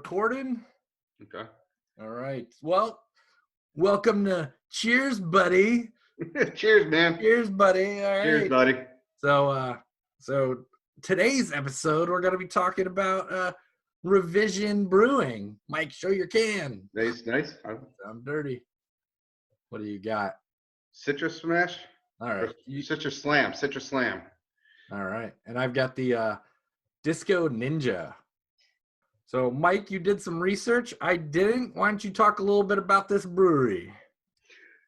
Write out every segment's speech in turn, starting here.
recording? Okay. All right. Well, welcome to Cheers, buddy. Cheers, man. Cheers, buddy. All right. Cheers, buddy. So today's episode, we're going to be talking about revision brewing. Mike, show your can. Nice. I'm dirty. What do you got? Citrus Smash? All right. Citrus Slam. All right. And I've got the Disco Ninja. So, Mike, you did some research. I didn't. Why don't you talk a little bit about this brewery?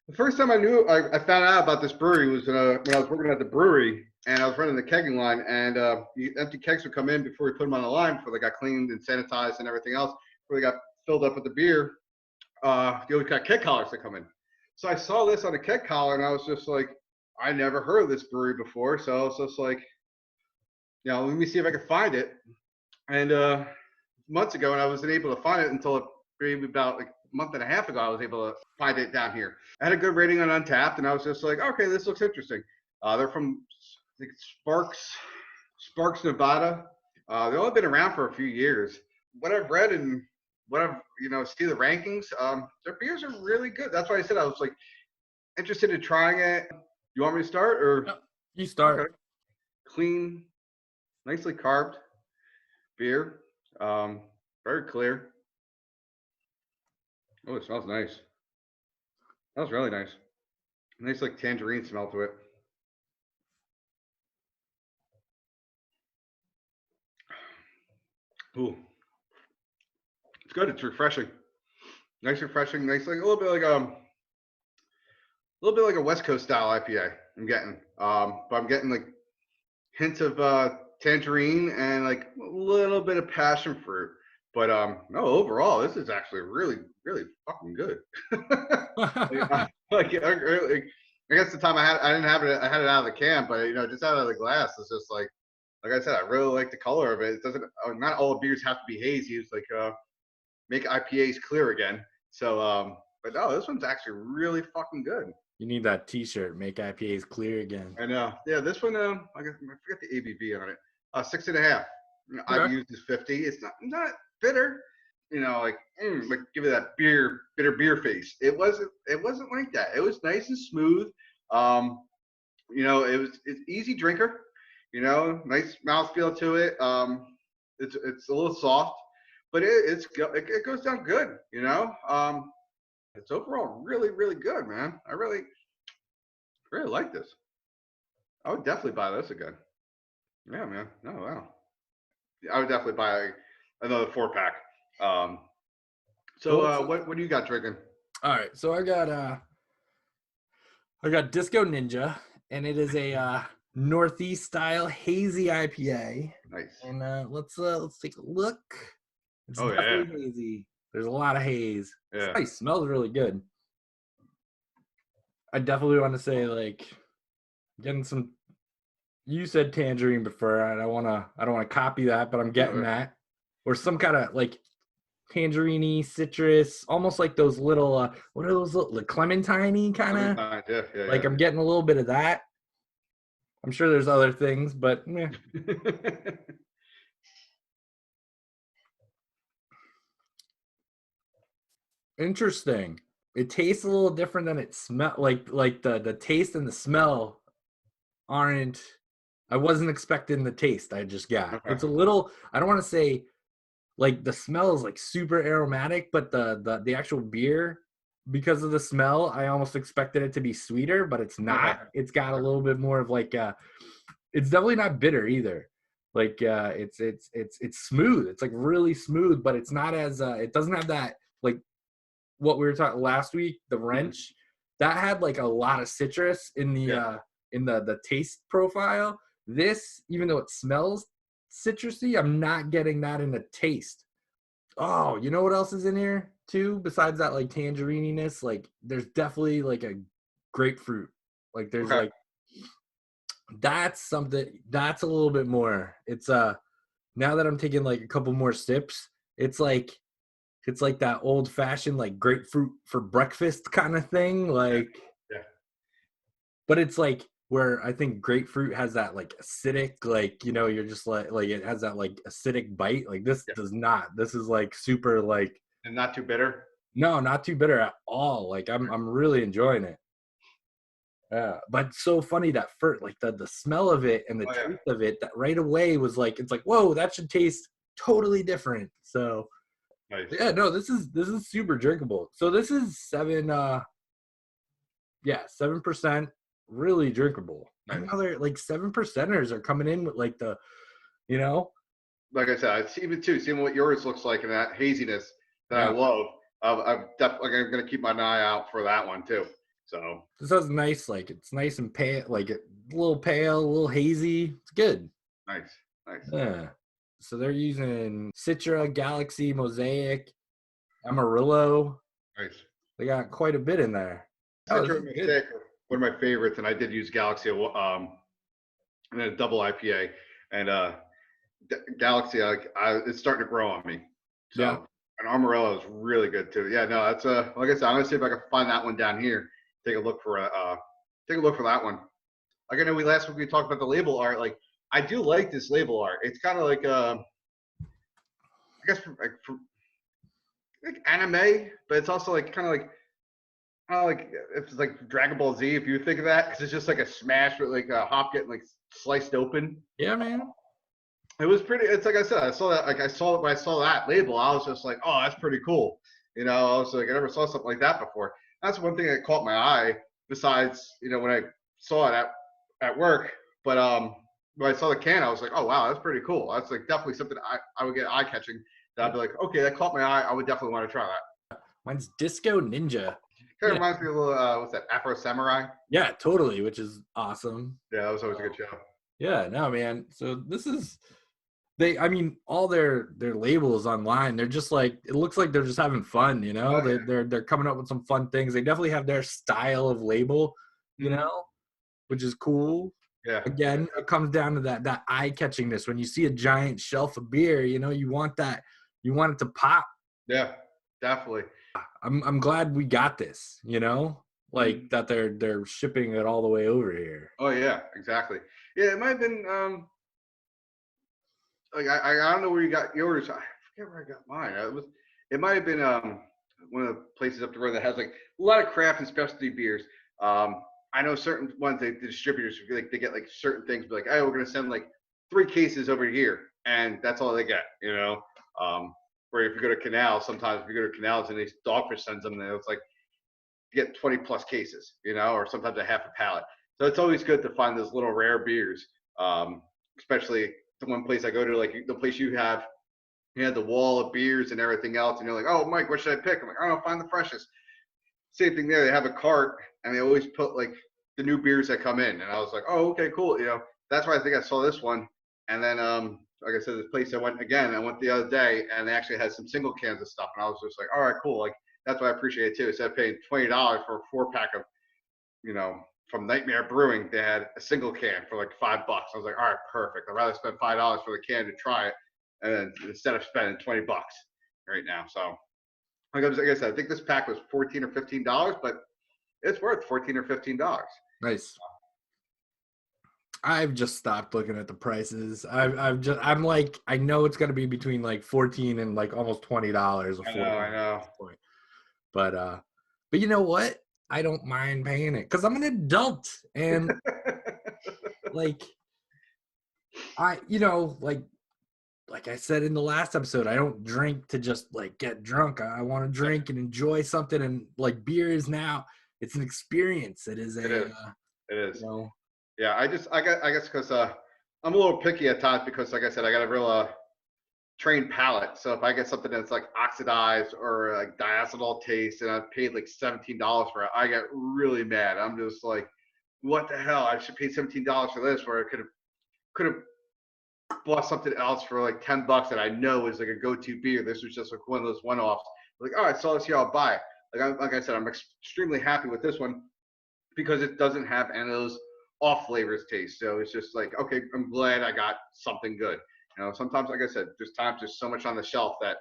The first time I found out about this brewery was when I was working at the brewery, and I was running the kegging line, and the empty kegs would come in before we put them on the line, before they got cleaned and sanitized and everything else, before they got filled up with the beer. You always got keg collars that come in. So I saw this on a keg collar, and I was just like, I never heard of this brewery before, so I was just like, let me see if I can find it. And months ago, and I wasn't able to find it until maybe about like a month and a half ago, I was able to find it down here. I had a good rating on Untapped, and I was just like, okay, this looks interesting. They're from I think Sparks, Nevada. They've only been around for a few years. What I've read and what I've see the rankings, their beers are really good. That's why I said I was like interested in trying it. You want me to start or? No, you start. Okay. Clean, nicely carved beer. Very clear. Oh, it smells nice. Smells really nice. Nice like tangerine smell to it. Ooh. It's good. It's refreshing. Nice, refreshing. Nice, like a little bit like a West Coast style IPA. I'm getting, but I'm getting like hints of tangerine and like a little bit of passion fruit. But no, overall, this is actually really, really fucking good. I guess the time I didn't have it. I had it out of the can, but just out of the glass, it's just like I said, I really like the color of it. It doesn't. Not all beers have to be hazy. It's like make IPAs clear again. So, but no, this one's actually really fucking good. You need that T-shirt. Make IPAs clear again. I know. Yeah, this one. I forget the ABV on it. 6.5. Okay. IBU is 50. It's not bitter. Like give it that bitter beer face. It wasn't like that. It was nice and smooth. It's easy drinker. Nice mouthfeel to it. It's a little soft, but it goes down good. It's overall really, really good, man. I really like this. I would definitely buy this again. Yeah, man. Oh, wow. I would definitely buy another 4-pack. What do you got drinking? All right, so I got Disco Ninja, and it is a Northeast style hazy IPA. Nice. And let's take a look. It's definitely hazy. There's a lot of haze. Yeah. It's nice. Smells really good. I definitely want to say like getting some. You said tangerine before. I don't want to copy that, but I'm getting that, or some kind of like tangerine-y, citrus, almost like those little what are those little like clementine-y kind of? Yeah. I'm getting a little bit of that. I'm sure there's other things, but yeah. Interesting. It tastes a little different than it smells. Like the taste and the smell aren't. I wasn't expecting the taste I just got. Okay. It's a little. I don't want to say like the smell is like super aromatic, but the actual beer, because of the smell, I almost expected it to be sweeter, but it's not. Okay. It's got a little bit more of like it's definitely not bitter either. Like it's smooth. It's like really smooth, but it's not as it doesn't have that like what we were talking last week, the wrench. That had like a lot of citrus in the taste profile. This, even though it smells citrusy, I'm not getting that in the taste. Oh, you know what else is in here too? Besides that like tangerininess, like there's definitely like a grapefruit. Like there's like that's something that's a little bit more. It's now that I'm taking like a couple more sips, it's like that old fashioned like grapefruit for breakfast kind of thing. Like but it's like where I think grapefruit has that like acidic, like, you know, you're just like it has that like acidic bite. Like this Yeah. does not. This is like super like, And not too bitter. no, not too bitter at all. Like I'm really enjoying it. Yeah, but so funny that first, like the smell of it and the Oh yeah. taste of it, that right away was like, it's like, whoa, that should taste totally different. So Nice. yeah, no, this is super drinkable. So this is 7%, really drinkable. I Nice. know they're like 7%ers are coming in with like the, you know, Like I said, it's even too seeing what yours looks like and that haziness that I yeah. love. I'm definitely I'm gonna keep my eye out for that one too. So This has nice, like it's nice and pale, like a little pale, a little hazy. It's good. nice, nice, Yeah. So they're using Citra, Galaxy, Mosaic, Amarillo. nice. They got quite a bit in there. Oh, this Citra is and good. Mistake are one of my favorites, and I did use Galaxy and then a double IPA, and Galaxy it's starting to grow on me. Yeah. So and Amarillo is really good too. Yeah, no, that's like I said, I'm gonna see if I can find that one down here. Take a look for take a look for that one. Like I know last week we talked about the label art. Like I do like this label art. It's kind of like I guess for like anime, but it's also like kind of like if it's like Dragon Ball Z, if you think of that, because it's just like a smash with like a hop getting like sliced open. Yeah, man. It was pretty. It's like I said, I saw that. Like I saw it when I saw that label, I was just like, oh, that's pretty cool. You know, I was like, I never saw something like that before. That's one thing that caught my eye. Besides, you know, when I saw it at work, but when I saw the can, I was like, oh wow, that's pretty cool. That's like definitely something I would get eye catching. That I'd be like, okay, that caught my eye. I would definitely want to try that. Mine's Disco Ninja. Kind of Yeah. reminds me of a little what's that, Afro Samurai? Yeah, totally, which is awesome. Yeah, that was always a good show. Yeah, no, man. So this is I mean, all their labels online, they're just like, it looks like they're just having fun, you know? Oh, yeah. They're coming up with some fun things. They definitely have their style of label, you Mhm. know, which is cool. Yeah. Again, it comes down to that eye catchingness. When you see a giant shelf of beer, you know, you want it to pop. Yeah, definitely. I'm glad we got this, you know, like Mhm. that they're shipping it all the way over here. Oh yeah, exactly. Yeah, it might have been like I don't know where you got yours. I forget where I got mine. It might have been one of the places up the road that has like a lot of craft and specialty beers. I know certain ones the distributors like they get like certain things, but like, hey, we're gonna send like 3 cases over here, and that's all they get, you know. Where if you go to Canal, sometimes if you go to Canals and these Dogfish sends them, and it's like you get 20 plus cases, you know, or sometimes a half a pallet. So it's always good to find those little rare beers, especially the one place I go to, like the place you have the wall of beers and everything else, and you're like, oh, Mike, what should I pick? I'm like, I don't know, find the freshest. Same thing there. They have a cart, and they always put like the new beers that come in, and I was like, oh, okay, cool. You know, that's why I think I saw this one. And then, like I said, this place I went the other day, and they actually had some single cans of stuff, and I was just like, all right, cool. Like that's what I appreciate it too. Instead of paying $20 for a 4-pack of, you know, from Nightmare Brewing, they had a single can for like $5. I was like, all right, perfect. I'd rather spend $5 for the can to try it, and then instead of spending $20 right now. So, like I said, I think this pack was $14 or $15, but it's worth $14 or $15. Nice. I've just stopped looking at the prices. I'm like, I know it's gonna be between like 14 and like almost $20 or I 40 know, I at know. this point. But you know what? I don't mind paying it because I'm an adult, and like you know, like I said in the last episode, I don't drink to just like get drunk. I want to drink and enjoy something, and like beer is now, it's an experience. It is It is. It you is. know, Yeah, I guess because I'm a little picky at times because, like I said, I got a real trained palate. So if I get something that's like oxidized or like diacetyl taste, and I paid like $17 for it, I get really mad. I'm just like, what the hell? I should pay $17 for this, where I could have bought something else for like $10 that I know is like a go-to beer. This was just like one of those one-offs. Like, oh, I saw this here, I'll buy it. Like I said, I'm extremely happy with this one because it doesn't have any of those off flavors taste. So it's just like, okay, I'm glad I got something good. You know, sometimes, like I said, there's so much on the shelf that,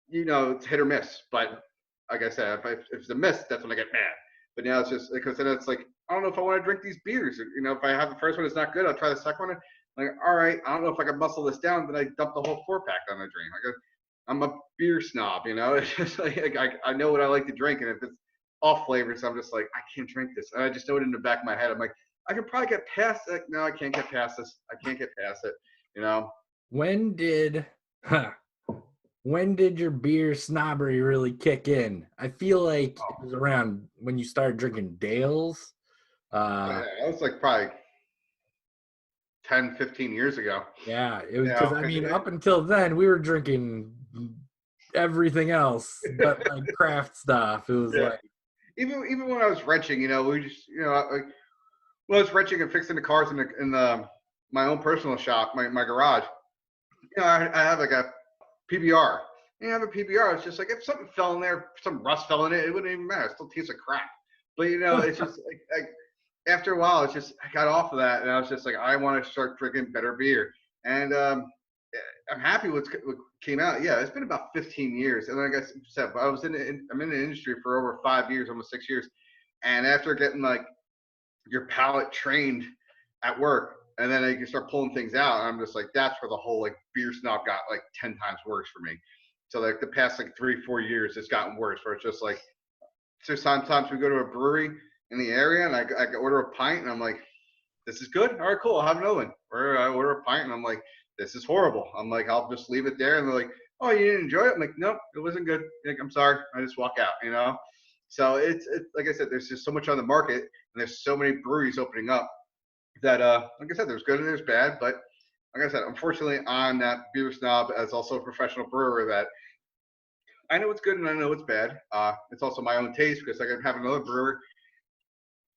you know, it's hit or miss. But like I said, if it's a miss, that's when I get mad. But now it's just because then it's like, I don't know if I want to drink these beers. You know, if I have the first one, it's not good. I'll try the second one. Like, all right, I don't know if I can muscle this down. Then I dump the whole 4-pack down the drain. I'm a beer snob, you know. It's just like I know what I like to drink, and if it's off flavors, I'm just like, I can't drink this. And I just know it in the back of my head. I'm like, I can probably get past it. No, I can't get past this. I can't get past it. You know. When did your beer snobbery really kick in? I feel like it was around when you started drinking Dales. Yeah, that was like probably 10, 15 years ago. Yeah, it was You because know, I mean, up until then we were drinking everything else but like craft stuff. It was yeah. like, Even when I was wrenching, you know, we just, you know, like, well, I was wrenching and fixing the cars in the my own personal shop, my garage. You know, I have like a PBR. You have a PBR. It's just like if something fell in there, some rust fell in it, it wouldn't even matter. It still tastes like crap. But you know, it's just like after a while, it's just I got off of that, and I was just like, I want to start drinking better beer. And I'm happy with what came out. Yeah, it's been about 15 years, and like I said, I'm in the industry for over 5 years, almost 6 years. And after getting like your palate trained at work, and then you can start pulling things out. I'm just like, that's where the whole like beer snob got like 10 times worse for me. So like the past like 3-4 years, it's gotten worse. Where it's just like, so sometimes we go to a brewery in the area, and I order a pint, and I'm like, this is good. All right, cool. I'll have another one. Or I order a pint, and I'm like, this is horrible. I'm like, I'll just leave it there, and they're like, oh, you didn't enjoy it? I'm like, nope, it wasn't good. Like, I'm sorry. I just walk out. You know. So it's like I said, there's just so much on the market, and there's so many breweries opening up that like I said, there's good and there's bad. But like I said, unfortunately, I'm that beer snob as also a professional brewer that I know what's good and I know what's bad. It's also my own taste because I can have another brewer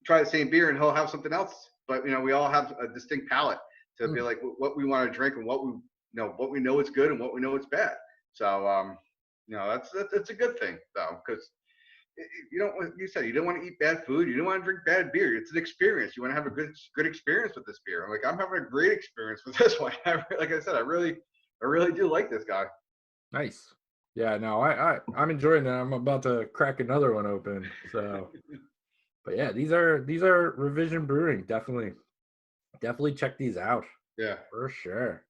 try the same beer and he'll have something else. But you know, we all have a distinct palate to be like what we want to drink and what we know is good and what we know is bad. So you know, that's a good thing though, because you don't, you said you don't want to eat bad food, you don't want to drink bad beer. It's an experience. You want to have a good experience with this beer. Like I'm having a great experience with this one. Like I said, I really do like this guy. nice. Yeah, no, I'm enjoying it. I'm about to crack another one open. So, but yeah, these are Revision Brewing. Definitely check these out Yeah. for sure.